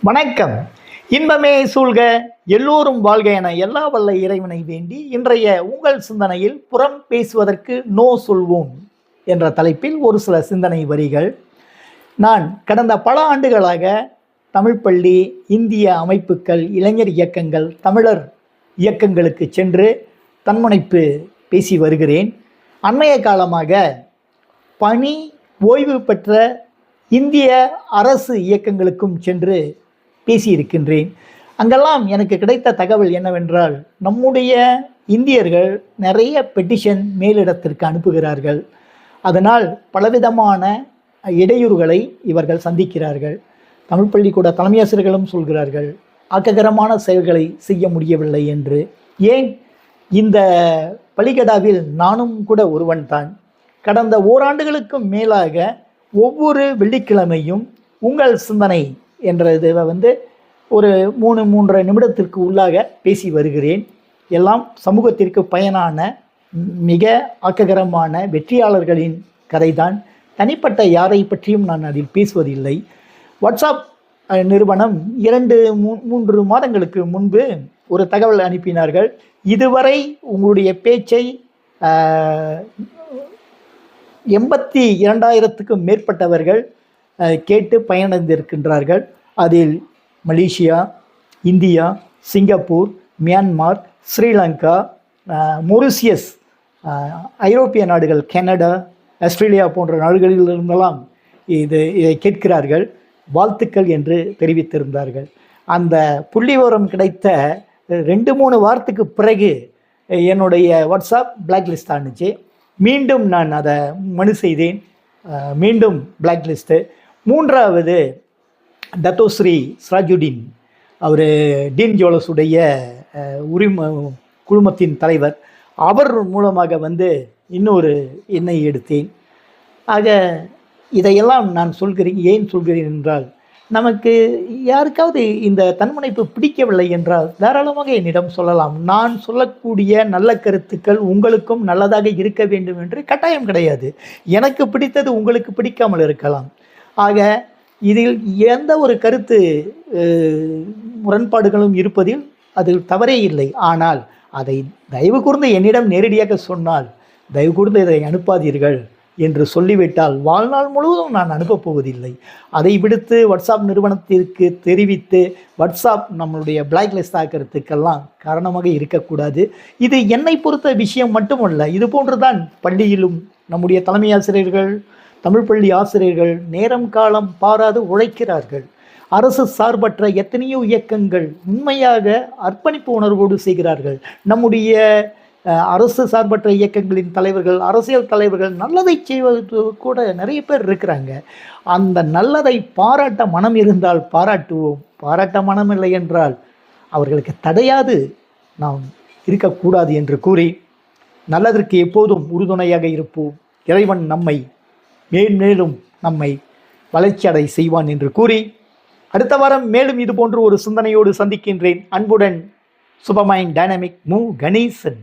வணக்கம். இன்பமே சூழ்க, எல்லோரும் வாழ்க என எல்லா வல்ல இறைவனை வேண்டி இன்றைய உங்கள் சிந்தனையில் புறம் பேசுவதற்கு நோ சொல்வோம் என்ற தலைப்பில் ஒரு சில சிந்தனை வரிகள். நான் கடந்த பல ஆண்டுகளாக தமிழ் பள்ளி, இந்திய அமைப்புகள், இளைஞர் இயக்கங்கள், தமிழர் இயக்கங்களுக்கு சென்று தன்முனைப்பு பேசி வருகிறேன். அண்மைய காலமாக பணி ஓய்வு பெற்ற இந்திய அரசு இயக்கங்களுக்கும் சென்று பேசியிருக்கின்றேன். அங்கெல்லாம் எனக்கு கிடைத்த தகவல் என்னவென்றால், நம்முடைய இந்தியர்கள் நிறைய பெட்டிஷன் மேலிடத்திற்கு அனுப்புகிறார்கள். அதனால் பலவிதமான இடையூறுகளை இவர்கள் சந்திக்கிறார்கள். தமிழ் பள்ளிக்கூட தலைமையாசிரியர்களும் சொல்கிறார்கள், ஆக்ககரமான செயல்களை செய்ய முடியவில்லை என்று. ஏன், இந்த பலிகடாவில் நானும் கூட ஒருவன்தான். கடந்த ஓராண்டுகளுக்கும் மேலாக ஒவ்வொரு வெள்ளிக்கிழமையும் உங்கள் சிந்தனை என்ற இதை ஒரு 3-3.5 நிமிடத்திற்கு உள்ளாக பேசி வருகிறேன். எல்லாம் சமூகத்திற்கு பயனான மிக ஆக்ககரமான வெற்றியாளர்களின் கதைதான். தனிப்பட்ட யாரை பற்றியும் நான் அதில் பேசுவதில்லை. வாட்ஸ்அப் நிறுவனம் 2-3 மாதங்களுக்கு முன்பு ஒரு தகவல் அனுப்பினார்கள். இதுவரை உங்களுடைய பேச்சை 82,000க்கும் மேற்பட்டவர்கள் கேட்டு பயனடைந்திருக்கின்றார்கள். அதில் Malaysia, India, Singapore, Myanmar, Sri Lanka, Mauritius, ஐரோப்பிய நாடுகள், கனடா, ஆஸ்திரேலியா போன்ற நாடுகளிலிருந்தெல்லாம் இதை கேட்கிறார்கள். வாழ்த்துக்கள் என்று தெரிவித்திருந்தார்கள். அந்த புள்ளிவிவரம் கிடைத்த 2-3 வாரத்துக்கு பிறகு என்னுடைய வாட்ஸ்அப் பிளாக் லிஸ்ட் ஆணுச்சு. மீண்டும் நான் அதை மனு செய்தேன். மீண்டும் பிளாக் லிஸ்ட்டு. 3வது டத்தோஸ்ரீ சிராஜுடீன், அவர் டீன் ஜோலஸுடைய குழுமத்தின் தலைவர். அவர் மூலமாக இன்னொரு எண்ணை எடுத்தேன். ஆக இதையெல்லாம் நான் ஏன் சொல்கிறேன் என்றால், நமக்கு யாருக்காவது இந்த தன்முனைப்பு பிடிக்கவில்லை என்றால் தாராளமாக என்னிடம் சொல்லலாம். நான் சொல்லக்கூடிய நல்ல கருத்துக்கள் உங்களுக்கும் நல்லதாக இருக்க வேண்டும் என்று கட்டாயம் கிடையாது. எனக்கு பிடித்தது உங்களுக்கு பிடிக்காமல் இருக்கலாம். ஆக இதில் எந்த ஒரு கருத்து முரண்பாடுகளும் இருப்பதில் அது தவறே இல்லை. ஆனால் அதை தயவு கூர்ந்து என்னிடம் நேரடியாக சொன்னால், தயவு கூர்ந்து இதை அனுப்பாதீர்கள் என்று சொல்லிவிட்டால் வாழ்நாள் முழுவதும் நான் அனுப்பப் போவதில்லை. அதை விடுத்து வாட்ஸ்அப் நிறுவனத்திற்கு தெரிவித்து வாட்ஸ்அப் நம்மளுடைய பிளாக் லிஸ்ட் ஆக்கிறதுக்கெல்லாம் காரணமாக இருக்கக்கூடாது. இது என்னை பொறுத்த விஷயம் மட்டுமல்ல, இது போன்றுதான் பள்ளியிலும் நம்முடைய தலைமை ஆசிரியர்கள், தமிழ் பள்ளி ஆசிரியர்கள் நேரம் காலம் பாராது உழைக்கிறார்கள். அரசு சார்பற்ற எத்தனையோ இயக்கங்கள் உண்மையாக அர்ப்பணிப்பு உணர்வோடு செய்கிறார்கள். நம்முடைய அரசு சார்பற்ற இயக்கங்களின் தலைவர்கள், அரசியல் தலைவர்கள் நல்லதை செய்வது கூட நிறைய பேர் இருக்கிறாங்க. அந்த நல்லதை பாராட்ட மனம் இருந்தால் பாராட்டுவோம். பாராட்ட மனம் இல்லை என்றால் அவர்களுக்கு தடையாது நாம் இருக்கக்கூடாது என்று கூறி, நல்லதற்கு எப்போதும் உறுதுணையாக இருப்போம். இறைவன் நம்மை மேலும் நம்மை வளர்ச்சியடை செய்வான் என்று கூறி, அடுத்த வாரம் மேலும் இது போன்று ஒரு சிந்தனையோடு சந்திக்கின்றேன். அன்புடன், சுபமைன் டைனமிக் மு கணேசன்.